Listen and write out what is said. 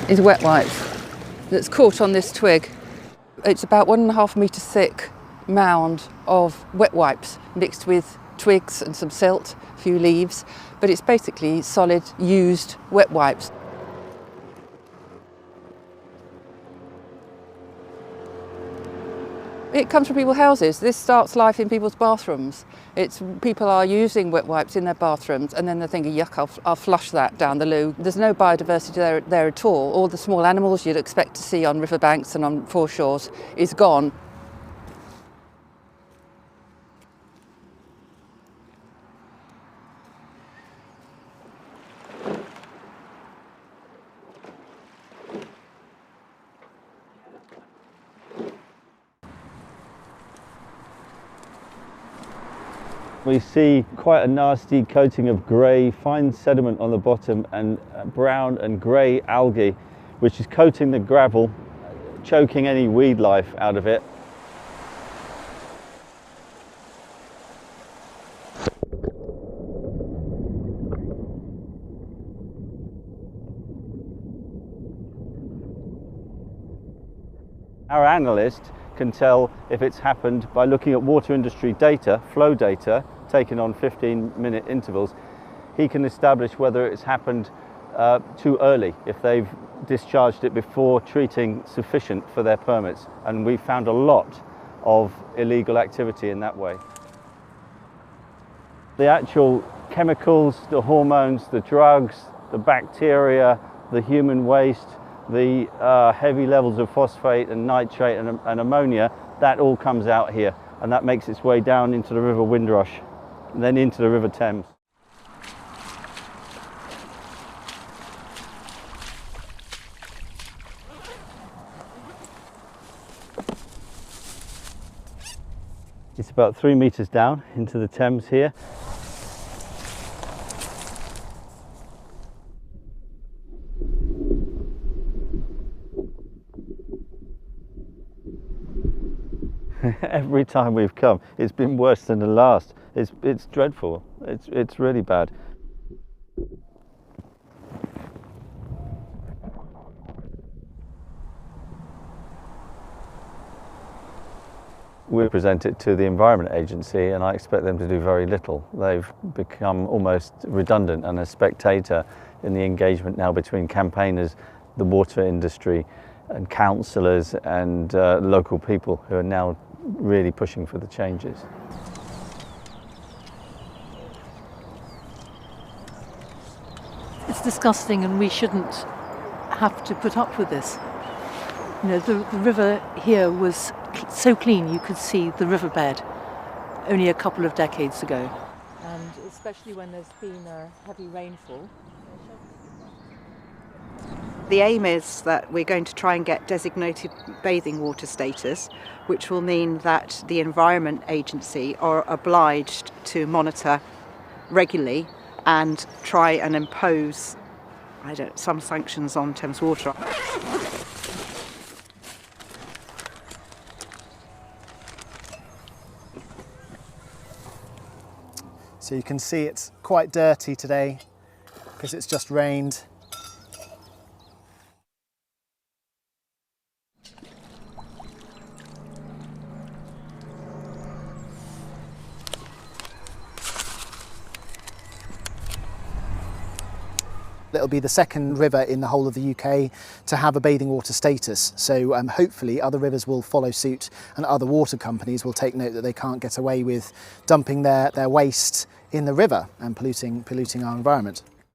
is wet wipes that's caught on this twig. It's about 1.5 metre thick mound of wet wipes mixed with twigs and some silt, a few leaves, but it's basically solid used wet wipes. It comes from people's houses. This starts life in people's bathrooms. People are using wet wipes in their bathrooms and then they're thinking, yuck, I'll flush that down the loo. There's no biodiversity there at all. All the small animals you'd expect to see on riverbanks and on foreshores is gone. We see quite a nasty coating of grey, fine sediment on the bottom and brown and grey algae, which is coating the gravel, choking any weed life out of it. Our analyst can tell if it's happened by looking at water industry data, flow data, taken on 15-minute intervals. He can establish whether it's happened too early, if they've discharged it before treating sufficient for their permits. And we found a lot of illegal activity in that way. The actual chemicals, the hormones, the drugs, the bacteria, the human waste, the heavy levels of phosphate and nitrate and ammonia, that all comes out here, and that makes its way down into the River Windrush and then into the River Thames. It's about 3 meters down into the Thames here. Every time we've come, it's been worse than the last. It's dreadful. It's really bad. We'll present it to the Environment Agency and I expect them to do very little. They've become almost redundant and a spectator in the engagement now between campaigners, the water industry and councillors and local people who are now really pushing for the changes. It's disgusting and we shouldn't have to put up with this. You know, the river here was so clean you could see the riverbed only a couple of decades ago. And especially when there's been a heavy rainfall. The aim is that we're going to try and get designated bathing water status, which will mean that the Environment Agency are obliged to monitor regularly and try and impose some sanctions on Thames Water. So you can see it's quite dirty today because it's just rained. It'll be the second river in the whole of the UK to have a bathing water status. So hopefully other rivers will follow suit and other water companies will take note that they can't get away with dumping their waste in the river and polluting our environment.